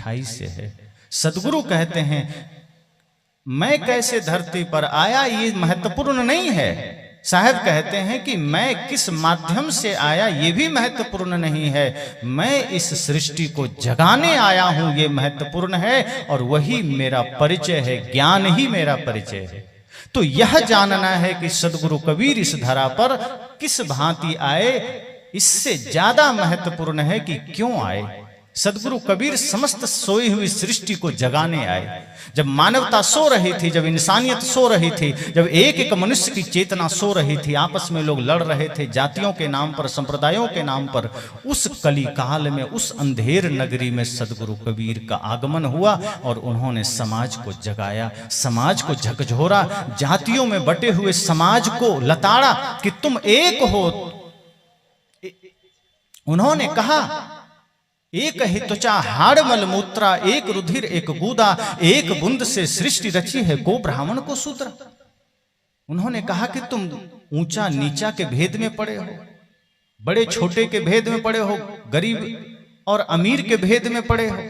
मिठाई से है। सदगुरु कहते हैं मैं कैसे धरती पर आया ये महत्वपूर्ण नहीं है। साहब कहते हैं कि मैं किस माध्यम से आया ये भी महत्वपूर्ण नहीं है, मैं इस सृष्टि को जगाने आया हूं ये महत्वपूर्ण है, और वही मेरा परिचय है, ज्ञान ही मेरा परिचय है। तो यह जानना है कि सदगुरु कबीर इस धरा पर किस भांति आए, इससे ज्यादा महत्वपूर्ण है कि क्यों आए। सदगुरु कबीर समस्त सोई हुई सृष्टि को जगाने आए। जब मानवता सो रही थी, जब इंसानियत सो रही थी, जब एक एक मनुष्य की चेतना सो रही थी, आपस में लोग लड़ रहे थे जातियों के नाम पर, संप्रदायों के नाम पर, उस कली काल में, उस अंधेर नगरी में सदगुरु कबीर का आगमन हुआ और उन्होंने समाज को जगाया, समाज को झकझोरा, जातियों में बटे हुए समाज को लताड़ा कि तुम एक हो। उन्होंने कहा एक ही त्वचा हाड़ मल मूत्रा, एक रुधिर एक गूदा, एक बूंद से सृष्टि रची है गो ब्राह्मण को शूद्र। उन्होंने कहा कि तुम ऊंचा नीचा के भेद में पड़े हो, बड़े छोटे के भेद में पड़े हो, गरीब और अमीर के भेद में पड़े हो,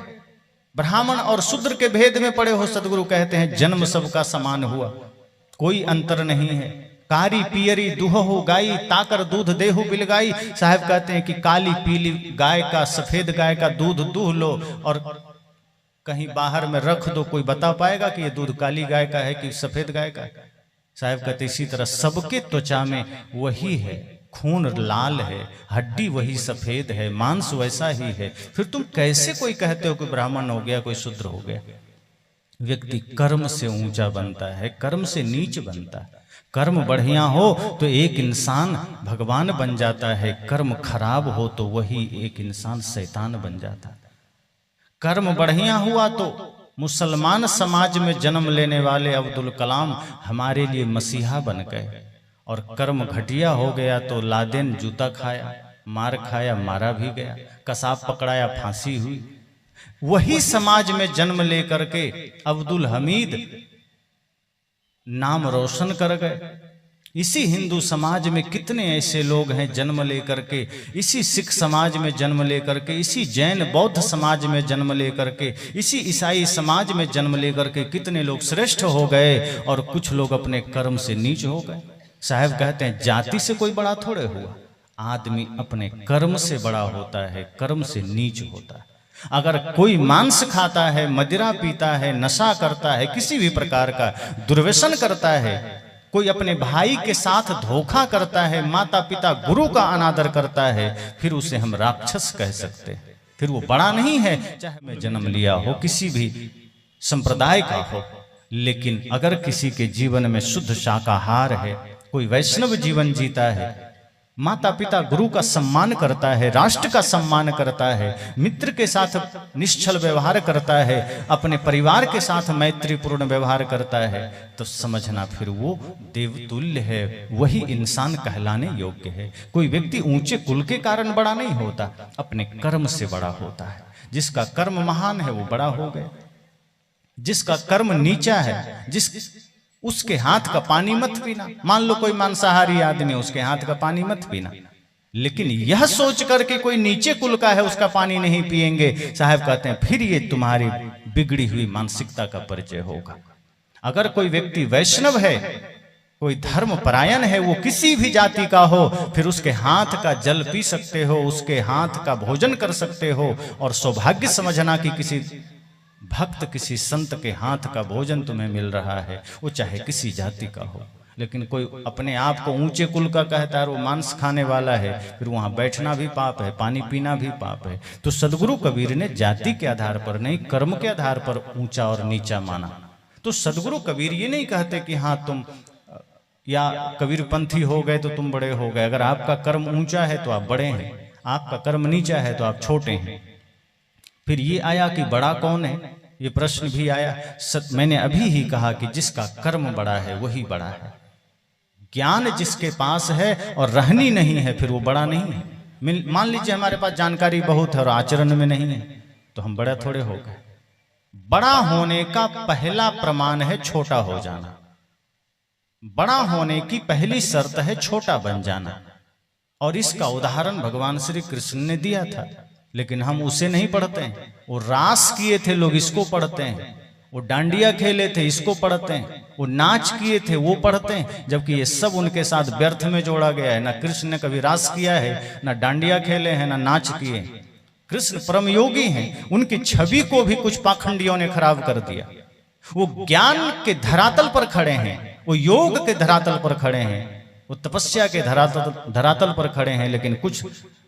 ब्राह्मण और शूद्र के भेद में पड़े हो। सदगुरु कहते हैं जन्म सबका समान हुआ, कोई अंतर नहीं है। कारी पियरी दुहो गाई, ताकर दूध देहु बिलगाई। साहब कहते हैं कि काली पीली गाय का, सफेद गाय का दूध दूह लो और कहीं बाहर में रख दो, कोई बता पाएगा कि ये दूध काली गाय का है कि सफेद गाय का है। साहब कहते इसी तरह सबके त्वचा में वही है, खून लाल है, हड्डी वही सफेद है, मांस वैसा ही है। फिर तुम कैसे कोई कहते हो कि ब्राह्मण हो गया, कोई शूद्र हो गया। व्यक्ति कर्म से ऊंचा बनता है, कर्म से नीच बनता है। कर्म बढ़िया हो तो एक इंसान भगवान बन जाता है, कर्म खराब हो तो वही एक इंसान शैतान बन जाता है। कर्म बढ़िया हुआ तो मुसलमान समाज में जन्म लेने वाले अब्दुल कलाम हमारे लिए मसीहा बन गए, और कर्म घटिया हो गया तो लादेन जूता खाया, मार खाया, मारा भी गया, कसाब पकड़ाया, फांसी हुई। वही समाज में जन्म लेकर के अब्दुल हमीद नाम रोशन कर गए। इसी हिंदू समाज में कितने ऐसे लोग हैं जन्म लेकर के, इसी सिख समाज में जन्म लेकर के, इसी जैन बौद्ध समाज में जन्म लेकर के, इसी ईसाई समाज में जन्म लेकर के कितने लोग श्रेष्ठ हो गए और कुछ लोग अपने कर्म से नीच हो गए। साहब कहते हैं जाति से कोई बड़ा थोड़े हुआ, आदमी अपने कर्म से बड़ा होता है, कर्म से नीच होता है। अगर कोई मांस खाता है, मदिरा पीता है, नशा करता है, किसी भी प्रकार का दुर्व्यसन करता है, कोई अपने भाई के साथ धोखा करता है, माता पिता गुरु का अनादर करता है, फिर उसे हम राक्षस कह सकते हैं, फिर वो बड़ा नहीं है, चाहे मैं जन्म लिया हो किसी भी संप्रदाय का हो। लेकिन अगर किसी के जीवन में शुद्ध शाकाहार है, कोई वैष्णव जीवन जीता है, माता पिता गुरु का सम्मान करता है, राष्ट्र का सम्मान करता है, मित्र के साथ निश्चल व्यवहार करता है, अपने परिवार के साथ मैत्रीपूर्ण व्यवहार करता है, तो समझना फिर वो देवतुल्य है, वही इंसान कहलाने योग्य है। कोई व्यक्ति ऊंचे कुल के कारण बड़ा नहीं होता, अपने कर्म से बड़ा होता है। जिसका कर्म महान है वो बड़ा हो गया, जिसका कर्म नीचा है, उसके हाथ का पानी मत पीना। मान लो कोई मांसाहारी आदमी है, उसके हाथ का पानी मत पीना, लेकिन यह सोच करके कोई नीचे कुल का है उसका पानी नहीं पिएंगे। साहब कहते हैं फिर ये तुम्हारी बिगड़ी हुई मानसिकता का परिचय होगा। अगर कोई व्यक्ति वैष्णव है, कोई धर्म परायण है, वो किसी भी जाति का हो, फिर उसके हाथ का जल पी सकते हो, उसके हाथ का भोजन कर सकते हो, और सौभाग्य समझना कि किसी भक्त, किसी संत के हाथ का भोजन तुम्हें मिल रहा है, वो चाहे किसी जाति का हो। लेकिन कोई अपने आप को ऊंचे कुल का कहता है, वो मांस खाने वाला है, फिर वहां बैठना भी पाप है, पानी पीना भी पाप है। तो सदगुरु कबीर ने जाति के आधार पर नहीं, कर्म के आधार पर ऊंचा और नीचा माना। तो सदगुरु कबीर ये नहीं कहते कि हाँ तुम या कबीरपंथी हो गए तो तुम बड़े हो गए। अगर आपका कर्म ऊंचा है तो आप बड़े हैं, आपका कर्म नीचा है तो आप छोटे हैं। फिर ये आया कि बड़ा कौन है, ये प्रश्न भी आया। मैंने अभी ही कहा कि जिसका कर्म बड़ा है वही बड़ा है। ज्ञान जिसके पास है और रहनी नहीं है, फिर वो बड़ा नहीं है। मान लीजिए हमारे पास जानकारी बहुत है और आचरण में नहीं है, तो हम बड़ा थोड़े हो गए। बड़ा होने का पहला प्रमाण है छोटा हो जाना। बड़ा होने की पहली शर्त है छोटा बन जाना, और इसका उदाहरण भगवान श्री कृष्ण ने दिया था। लेकिन हम उसे नहीं पढ़ते हैं। वो रास किए थे लोग, इसको पढ़ते हैं। वो डांडिया खेले थे, इसको पढ़ते हैं। वो नाच किए थे, वो पढ़ते हैं। जबकि ये सब उनके साथ व्यर्थ में जोड़ा गया है। ना कृष्ण ने कभी रास किया है, ना डांडिया खेले हैं, ना नाच किए। कृष्ण परम योगी हैं। उनकी छवि को भी कुछ पाखंडियों ने खराब कर दिया। वो ज्ञान के धरातल पर खड़े हैं, वो योग के धरातल पर खड़े हैं, वो तपस्या के धरातल पर खड़े हैं। लेकिन कुछ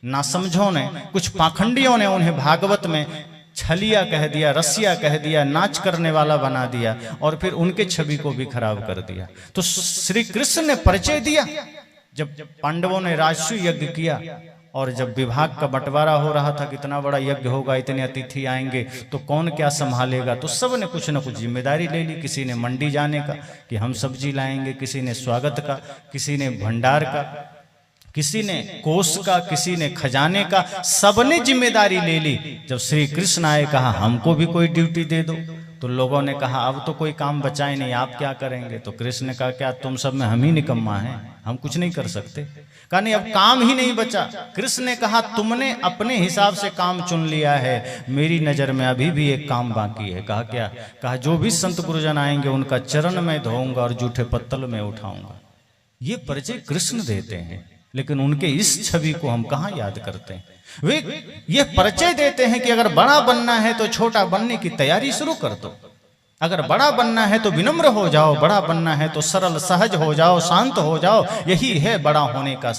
नासमझों ने, कुछ पाखंडियों ने उन्हें भागवत में छलिया कह दिया, रसिया कह दिया, नाच करने वाला बना दिया और फिर उनके छवि को भी खराब कर दिया। तो श्री कृष्ण ने परिचय दिया जब पांडवों ने राजसूय यज्ञ किया और जब विभाग का बंटवारा हो रहा था, कितना बड़ा यज्ञ होगा, इतने अतिथि आएंगे तो कौन क्या संभालेगा। तो सब ने कुछ न कुछ जिम्मेदारी ले ली। किसी ने मंडी जाने का कि हम सब्जी लाएंगे, किसी ने स्वागत का, किसी ने भंडार का, किसी ने कोष का, किसी ने खजाने का। सबने जिम्मेदारी ले ली। जब श्री कृष्ण आए, कहा हमको भी कोई ड्यूटी दे दो। तो लोगों ने कहा अब तो कोई काम बचा ही नहीं, आप क्या करेंगे। तो कृष्ण ने कहा क्या तुम सब में हम ही निकम्मा हैं, हम कुछ नहीं कर सकते। कहा नहीं, अब काम ही नहीं बचा। कृष्ण ने कहा तुमने अपने हिसाब से काम चुन लिया है, मेरी नजर में अभी भी एक काम बाकी है। कहा क्या। कहा जो भी संत गुरुजन आएंगे उनका चरण में धोऊंगा और जूठे पत्तल में उठाऊंगा। ये परिचय कृष्ण देते हैं, लेकिन उनके इस छवि को हम कहाँ याद करते हैं। वे ये परिचय देते हैं कि अगर बड़ा बनना है तो छोटा बनने की तैयारी शुरू कर दो। अगर बड़ा बनना है तो विनम्र हो जाओ, बड़ा बनना है तो सरल सहज हो जाओ, शांत हो जाओ। यही है बड़ा होने का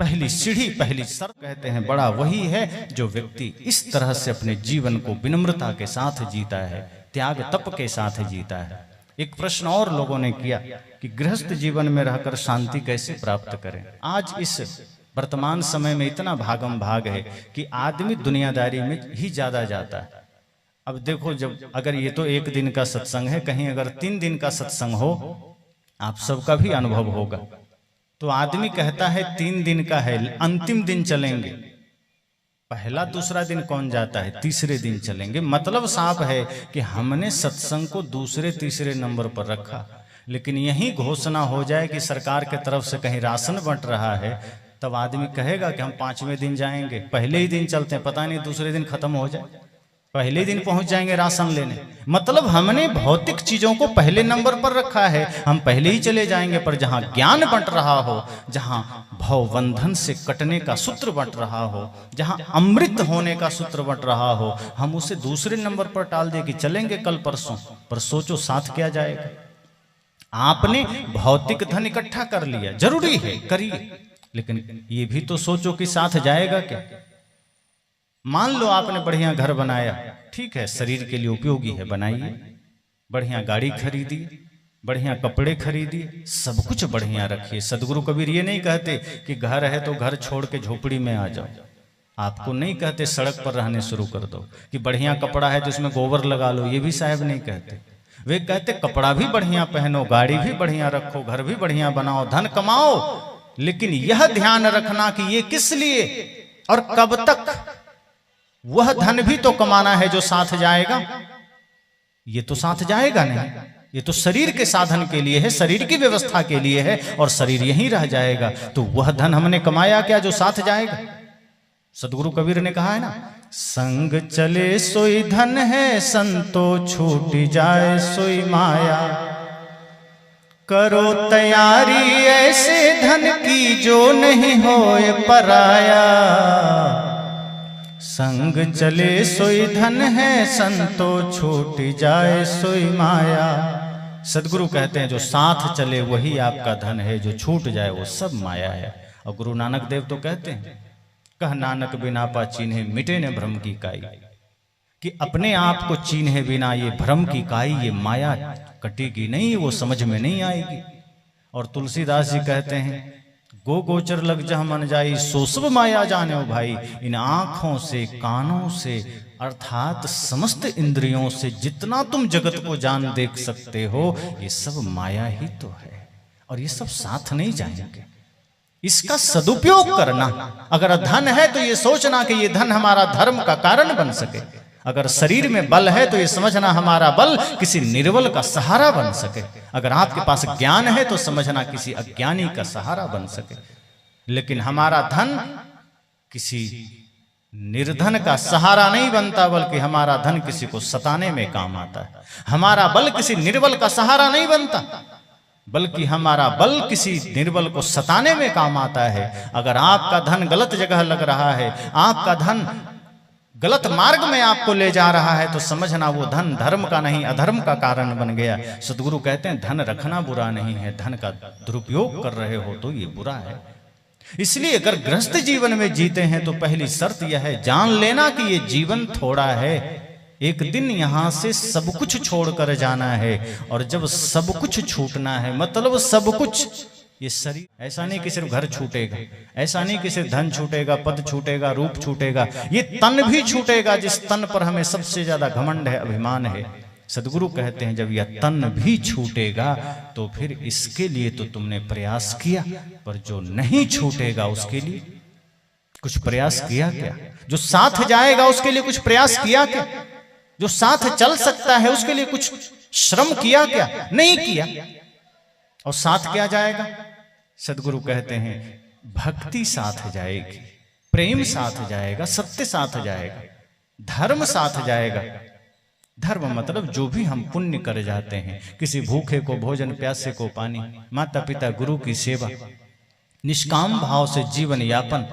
पहली सीढ़ी, पहली शर्त। कहते हैं बड़ा वही है जो व्यक्ति इस तरह से अपने जीवन को विनम्रता के साथ जीता है, त्याग तप के साथ जीता है। एक प्रश्न और लोगों ने किया कि गृहस्थ जीवन में रहकर शांति कैसे प्राप्त करें। आज इस वर्तमान समय में इतना भागम भाग है कि आदमी दुनियादारी में ही ज्यादा जाता है। अब देखो, जब अगर ये तो एक दिन का सत्संग है, कहीं अगर 3 दिन का सत्संग हो, आप सबका भी अनुभव होगा, तो आदमी कहता है 3 दिन का है, अंतिम दिन चलेंगे। पहला दूसरा दिन कौन जाता है, तीसरे दिन चलेंगे। मतलब साफ है कि हमने सत्संग को दूसरे तीसरे नंबर पर रखा। लेकिन यही घोषणा हो जाए कि सरकार के तरफ से कहीं राशन बंट रहा है, तब आदमी कहेगा कि हम 5वें दिन जाएंगे। पहले ही दिन चलते हैं, पता नहीं दूसरे दिन खत्म हो जाए, पहले दिन पहुंच जाएंगे राशन लेने। मतलब हमने भौतिक चीजों को पहले नंबर पर रखा है, हम पहले ही चले जाएंगे। पर जहां ज्ञान बंट रहा हो, जहां भवबंधन से कटने का सूत्र बंट रहा हो, जहां अमृत होने का सूत्र बंट रहा हो, हम उसे दूसरे नंबर पर टाल दे कि चलेंगे कल परसों। पर सोचो साथ क्या जाएगा। आपने भौतिक धन इकट्ठा कर लिया, जरूरी है करिए, लेकिन ये भी तो सोचो कि साथ जाएगा क्या। मान लो आपने बढ़िया घर बनाया, ठीक है, शरीर के लिए उपयोगी है, बनाइए। बढ़िया गाड़ी खरीदी, बढ़िया कपड़े खरीदिए, सब कुछ बढ़िया रखिए। सदगुरु कबीर ये नहीं कहते कि घर है तो घर छोड़ के झोपड़ी में आ जाओ। आपको नहीं कहते सड़क पर रहने शुरू कर दो, कि बढ़िया कपड़ा है तो इसमें गोबर लगा लो, ये भी साहब नहीं कहते। वे कहते कपड़ा भी बढ़िया पहनो, गाड़ी भी बढ़िया रखो, घर भी बढ़िया बनाओ, धन कमाओ, लेकिन यह ध्यान रखना कि ये किस लिए और कब तक। वह धन भी तो कमाना है जो साथ जाएगा। ये तो साथ जाएगा नहीं, ये तो शरीर के साधन के लिए है, शरीर की व्यवस्था के लिए है, और शरीर यहीं रह जाएगा। तो वह धन हमने कमाया क्या जो साथ जाएगा। सदगुरु कबीर ने कहा है ना, संग चले सोई धन है, संतो छूट जाए सोई माया। करो तैयारी ऐसे धन की जो नहीं होए पराया। संग चले सोई धन है, संतो छूट जाए सोई माया। सदगुरु कहते हैं जो साथ चले वही आपका धन है, जो छूट जाए वो सब माया है। और गुरु नानक देव तो कहते हैं, कह नानक बिना पा चीन्हे मिटे न भ्रम की काई। कि अपने आप को चीन्हे बिना ये भ्रम की काई, ये माया कटेगी नहीं, वो समझ में नहीं आएगी। और तुलसीदास जी कहते हैं, गो गोचर लग जह मन जाई, सो सब माया जाने भाई। इन आंखों से, कानों से, अर्थात समस्त इंद्रियों से जितना तुम जगत को जान देख सकते हो, ये सब माया ही तो है, और ये सब साथ नहीं जाएंगे। इसका सदुपयोग करना। अगर धन है तो ये सोचना कि ये धन हमारा धर्म का कारण बन सके। अगर शरीर में बल है तो ये समझना हमारा बल किसी निर्बल का सहारा बन सके। अगर आपके पास ज्ञान है तो समझना किसी अज्ञानी का सहारा बन सके। लेकिन हमारा धन किसी निर्धन का सहारा नहीं बनता, बल्कि हमारा धन किसी को सताने में काम आता है। हमारा बल किसी निर्बल का सहारा नहीं बनता, बल्कि हमारा बल किसी निर्बल को सताने में काम आता है। अगर आपका धन गलत जगह लग रहा है, आपका धन गलत मार्ग में आपको ले जा रहा है, तो समझना वो धन धर्म का नहीं अधर्म का कारण बन गया। सद्गुरु कहते हैं धन रखना बुरा नहीं है, धन का दुरुपयोग कर रहे हो तो ये बुरा है। इसलिए अगर गृहस्थ जीवन में जीते हैं तो पहली शर्त यह है, जान लेना कि ये जीवन थोड़ा है, एक दिन यहां से सब कुछ छोड़कर जाना है। और जब सब कुछ छूटना है, मतलब सब कुछ, ये शरीर, ऐसा नहीं कि सिर्फ घर छूटेगा, ऐसा नहीं कि सिर्फ धन छूटेगा, पद छूटेगा, रूप छूटेगा, ये तन भी छूटेगा, जिस तन पर हमें सबसे ज्यादा घमंड है, अभिमान है। सद्गुरु कहते हैं जब यह तन भी छूटेगा तो फिर इसके लिए तो तुमने प्रयास किया, पर जो नहीं छूटेगा उसके लिए कुछ प्रयास किया क्या? जो साथ जाएगा उसके लिए कुछ प्रयास किया क्या? जो साथ चल सकता है उसके लिए कुछ श्रम किया क्या? नहीं किया। और साथ क्या जाएगा? सद्गुरु कहते हैं भक्ति साथ जाएगी, प्रेम साथ जाएगा, सत्य साथ जाएगा, धर्म साथ जाएगा। धर्म मतलब जो भी हम पुण्य कर जाते हैं, किसी भूखे को भोजन, प्यासे को पानी, माता पिता गुरु की सेवा, निष्काम भाव से जीवन यापन,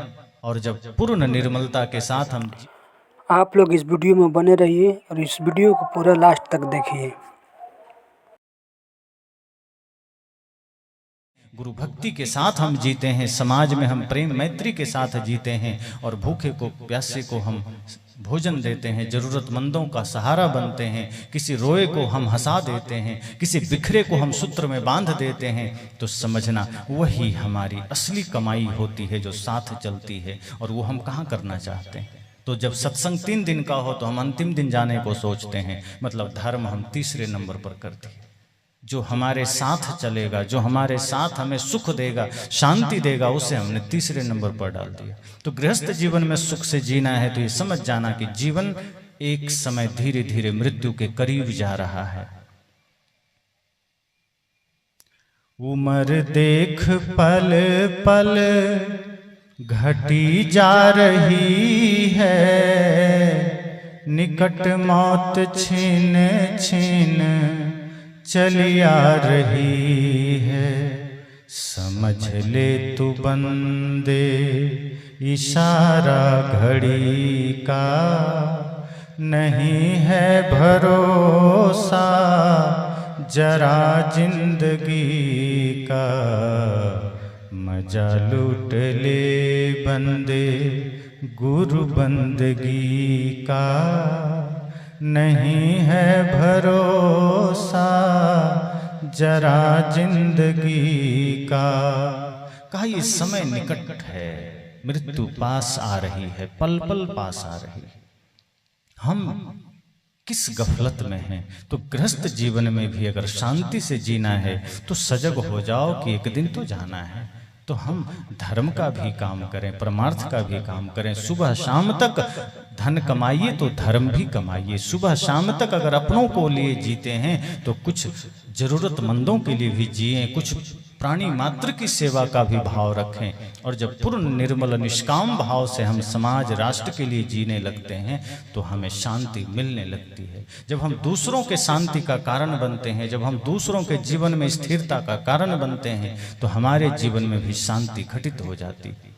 और जब पूर्ण निर्मलता के साथ हम। आप लोग इस वीडियो में बने रहिए और इस वीडियो को पूरा लास्ट तक देखिए। गुरु भक्ति के साथ हम जीते हैं, समाज में हम प्रेम मैत्री के साथ जीते हैं, और भूखे को प्यासे को हम भोजन देते हैं, जरूरतमंदों का सहारा बनते हैं, किसी रोए को हम हंसा देते हैं, किसी बिखरे को हम सूत्र में बांध देते हैं, तो समझना वही हमारी असली कमाई होती है जो साथ चलती है। और वो हम कहाँ करना चाहते हैं? तो जब सत्संग 3 दिन का हो तो हम अंतिम दिन जाने को सोचते हैं, मतलब धर्म हम तीसरे नंबर पर करते हैं। जो हमारे साथ चलेगा, जो हमारे साथ हमें सुख देगा, शांति देगा, उसे हमने तीसरे नंबर पर डाल दिया। तो गृहस्थ जीवन में सुख से जीना है तो ये समझ जाना कि जीवन एक समय धीरे धीरे मृत्यु के करीब जा रहा है। उम्र देख पल पल घटी जा रही है, निकट मौत छीन छीन चली आ रही है। समझ ले तू बंदे इशारा घड़ी का, नहीं है भरोसा जरा जिंदगी का। मजा लूट ले बंदे गुरु बंदगी का, नहीं है भरोसा जरा जिंदगी का। कहा ये समय निकट है, मृत्यु पास आ रही है, पल पल पास आ रही है। हम किस गफलत में हैं? तो गृहस्थ जीवन में भी अगर शांति से जीना है तो सजग हो जाओ कि एक दिन तो जाना है। तो हम धर्म का भी काम करें, परमार्थ का भी काम करें। सुबह शाम तक धन कमाइए तो धर्म भी कमाइए। सुबह शाम तक अगर अपनों को लिए जीते हैं तो कुछ जरूरतमंदों के लिए भी जिएं, कुछ प्राणी मात्र की सेवा का भी भाव रखें। और जब पूर्ण निर्मल निष्काम भाव से हम समाज राष्ट्र के लिए जीने लगते हैं तो हमें शांति मिलने लगती है। जब हम दूसरों के शांति का कारण बनते हैं, जब हम दूसरों के जीवन में स्थिरता का कारण बनते हैं तो हमारे जीवन में भी शांति घटित हो जाती है।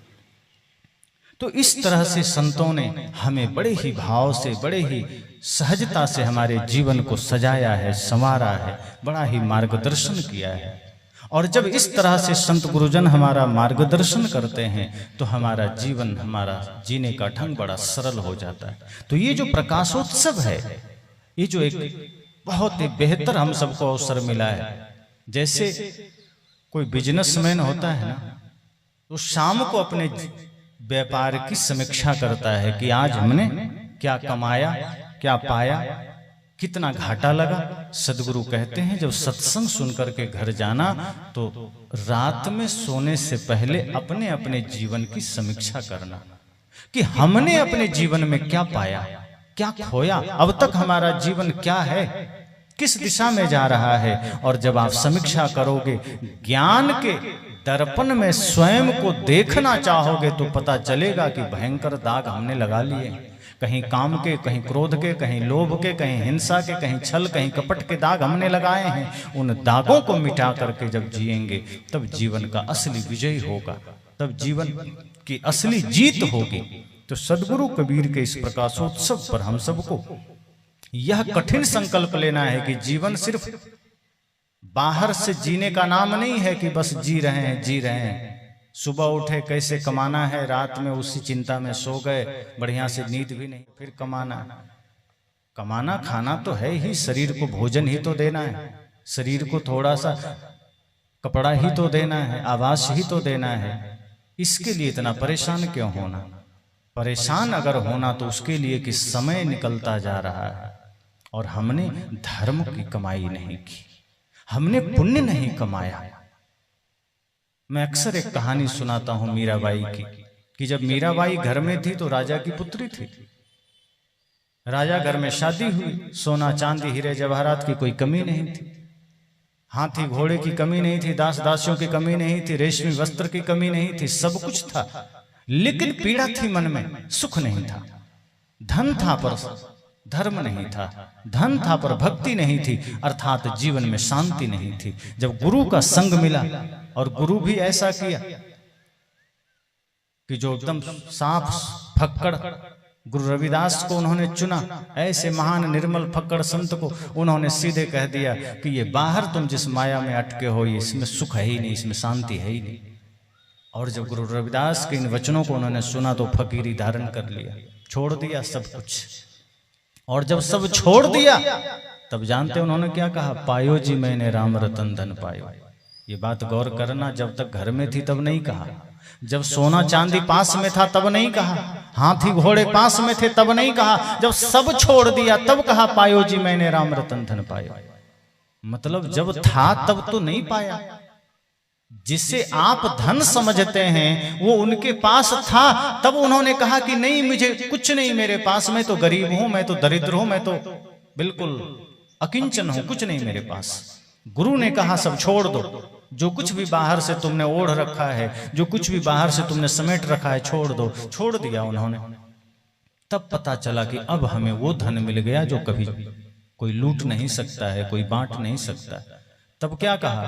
तो इस तरह से संतों ने हमें बड़े ही भाव से, बड़े ही सहजता से हमारे जीवन को सजाया है, संवारा है, बड़ा ही मार्गदर्शन किया है। और जब इस तरह से संत गुरुजन हमारा मार्गदर्शन करते हैं तो हमारा जीवन, हमारा जीने का ढंग बड़ा सरल हो जाता है। तो ये जो प्रकाशोत्सव है, ये जो एक बहुत ही बेहतर हम सबको अवसर मिला है। जैसे कोई बिजनेसमैन होता है ना, तो शाम को अपने व्यापार की समीक्षा करता है कि आज हमने क्या कमाया, क्या पाया, कितना घाटा लगा। सदगुरु कहते हैं जब सत्संग सुनकर के घर जाना तो रात में सोने से पहले अपने अपने जीवन की समीक्षा करना कि हमने अपने जीवन में क्या पाया, क्या खोया, अब तक हमारा जीवन क्या है, किस दिशा में जा रहा है। और जब आप समीक्षा करोगे, ज्ञान के दर्पण में स्वयं को देखना चाहोगे तो पता चलेगा कि भयंकर दाग हमने लगा लिए, कहीं काम के, कहीं क्रोध के, कहीं लोभ के, कहीं हिंसा के, कहीं छल, कहीं कपट के दाग हमने लगाए हैं। उन दागों को मिटा करके जब जिएंगे तब जीवन का असली विजय होगा, तब जीवन की असली जीत होगी। तो सदगुरु कबीर के इस प्रकाशोत्सव पर हम सबको यह कठिन संकल्प लेना है कि जीवन सिर्फ बाहर से जीने का नाम नहीं है कि बस जी रहे हैं। सुबह उठे कैसे कमाना है, रात में उसी चिंता में सो गए, बढ़िया से नींद भी नहीं, फिर कमाना खाना तो है ही, शरीर को भोजन ही तो देना है, शरीर को थोड़ा सा कपड़ा ही तो देना है, आवास ही तो देना है। इसके लिए इतना परेशान क्यों होना? परेशान अगर होना तो उसके लिए कि समय निकलता जा रहा है और हमने धर्म की कमाई नहीं की, हमने पुण्य नहीं कमाया। मैं अक्सर एक कहानी सुनाता हूं मीराबाई की, कि जब मीराबाई घर में थी तो राजा की पुत्री थी। राजा घर में शादी हुई, सोना चांदी हीरे जवाहरात की कोई कमी नहीं थी, हाथी घोड़े की कमी नहीं थी, दास दासियों की कमी नहीं थी, रेशमी वस्त्र की कमी नहीं थी, सब कुछ था। लेकिन पीड़ा थी मन में, सुख नहीं था। धन था पर धर्म नहीं था, धन था पर भक्ति नहीं थी, अर्थात जीवन में शांति नहीं थी। जब गुरु का संग मिला, और गुरु भी ऐसा किया कि जो एकदम साफ फक्कड़ गुरु रविदास को उन्होंने चुना, ऐसे महान निर्मल फक्कड़ संत को उन्होंने सीधे कह दिया कि ये बाहर तुम जिस माया में अटके हो, ये इसमें सुख है ही नहीं, इसमें शांति है ही नहीं। और जब गुरु रविदास के इन वचनों को उन्होंने सुना तो फकीरी धारण कर लिया, छोड़ दिया सब कुछ। और जब सब छोड़ दिया तब जानते उन्होंने क्या कहा? पायो जी मैंने राम रतन धन पायो। ये बात गौर करना, जब तक घर में थी तब नहीं कहा, जब सोना चांदी पास में था तब नहीं कहा, हाथी घोड़े पास में थे तब नहीं कहा, जब सब छोड़ दिया तब कहा पायो जी मैंने राम रतन धन पायो। मतलब जब था तब तो नहीं पाया। जिसे आप धन समझते हैं वो उनके पास था, तब उन्होंने कहा कि नहीं मुझे कुछ नहीं, मेरे पास, मैं तो गरीब हूं, मैं तो दरिद्र हूं, मैं तो बिल्कुल अकिंचन हूं, कुछ नहीं मेरे पास। गुरु ने कहा सब छोड़ दो, जो कुछ भी बाहर से तुमने ओढ़ रखा है, जो कुछ भी बाहर से तुमने समेट रखा है, छोड़ दो। छोड़ दिया उन्होंने। तब पता चला कि अब हमें वो धन मिल गया जो कभी कोई लूट नहीं सकता है, कोई बांट नहीं सकता। तब क्या कहा?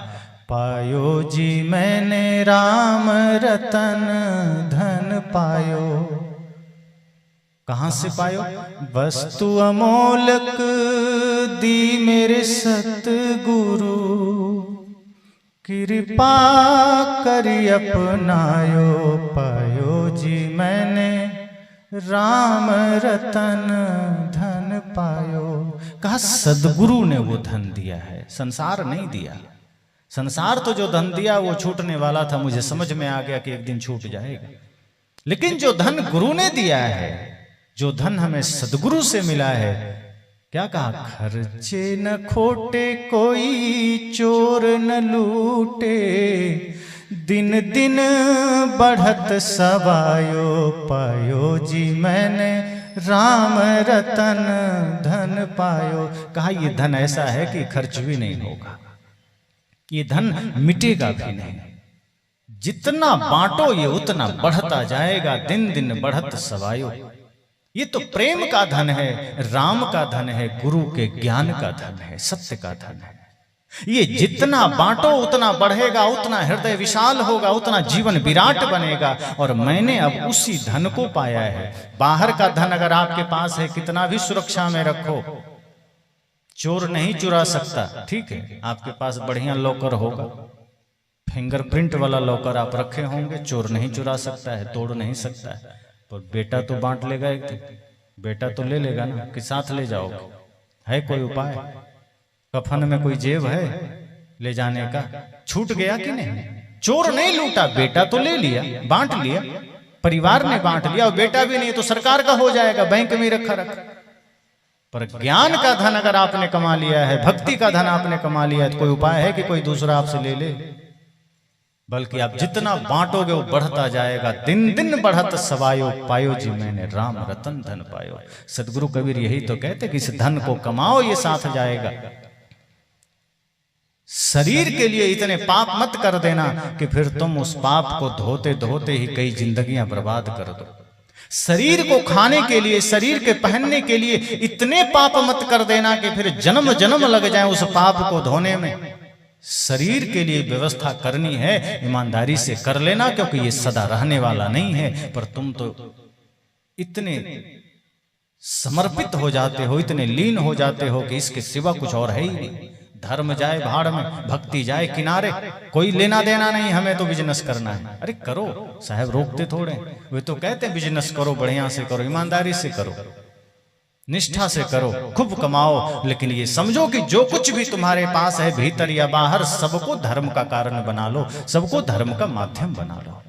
पायो जी मैंने राम रतन धन पायो। कहां से पायो? वस्तु अमोलक दी मेरे सतगुरु, कृपा करी अपनायो। पायो जी मैंने राम रतन धन पायो। कहा सदगुरु ने वो धन दिया है, संसार नहीं दिया। संसार तो जो धन दिया वो छूटने वाला था, मुझे समझ में आ गया कि एक दिन छूट जाएगा। लेकिन जो धन गुरु ने दिया है, जो धन हमें सदगुरु से मिला है, क्या कहा? खर्चे न खोटे कोई चोर न लूटे, दिन दिन बढ़त सवायो। पायो जी मैंने राम रतन धन पायो। कहा ये धन ऐसा है कि खर्च भी नहीं होगा, ये धन मिटेगा भी नहीं। जितना बांटो ये उतना बढ़ता जाएगा, दिन दिन बढ़त सवायो। ये तो प्रेम का धन है, राम का धन है, गुरु के ज्ञान का धन है, सत्य का धन है। ये जितना बांटो उतना बढ़ेगा, उतना हृदय विशाल होगा, उतना जीवन विराट बनेगा। और मैंने अब उसी धन को पाया है। बाहर का धन अगर आपके पास है, कितना भी सुरक्षा में रखो, चोर नहीं चुरा सकता। ठीक है, आपके पास बढ़िया लॉकर होगा, फिंगरप्रिंट वाला लॉकर आप रखे होंगे, चोर नहीं चुरा सकता है, तोड़ नहीं सकता है। पर बेटा तो बांट लेगा, एक तो बेटा तो ले लेगा ना, कि साथ ले जाओगे? है कोई उपाय? कफन में कोई जेब है ले जाने का? छूट गया कि नहीं? चोर नहीं लूटा, बेटा तो ले लिया, बांट लिया, परिवार ने बांट लिया। और बेटा भी नहीं तो सरकार का हो जाएगा, बैंक में रखा रखा। पर ज्ञान का धन अगर आपने कमा लिया है, भक्ति का धन आपने कमा लिया है, तो कोई उपाय है कि कोई दूसरा आपसे ले ले? बल्कि आप जितना बांटोगे वो बढ़ता जाएगा, दिन दिन बढ़त सवायो। पायो जी मैंने राम रतन धन पायो। सदगुरु कबीर यही तो कहते कि इस धन को कमाओ, ये साथ जाएगा। शरीर के लिए इतने पाप मत कर देना कि फिर तुम उस पाप को धोते धोते ही कई जिंदगियां बर्बाद कर दो। शरीर को खाने के लिए, शरीर के पहनने के लिए इतने पाप मत कर देना कि फिर जन्म जन्म लग जाए उस पाप को धोने में। शरीर के लिए व्यवस्था करनी है, ईमानदारी से कर लेना, क्योंकि ये सदा रहने वाला नहीं है। पर तुम तो इतने समर्पित हो जाते हो, इतने लीन हो जाते हो कि इसके सिवा कुछ और है ही नहीं। धर्म जाए भाड़ में, भक्ति जाए किनारे, कोई लेना देना नहीं, हमें तो बिजनेस करना है। अरे करो, साहब रोकते थोड़े, वे तो कहते हैं बिजनेस करो, बढ़िया से करो, ईमानदारी से करो, निष्ठा से करो, खूब कमाओ, लेकिन ये समझो कि जो कुछ भी तुम्हारे पास है भीतर या बाहर, सबको धर्म का कारण बना लो, सबको धर्म का माध्यम बना लो।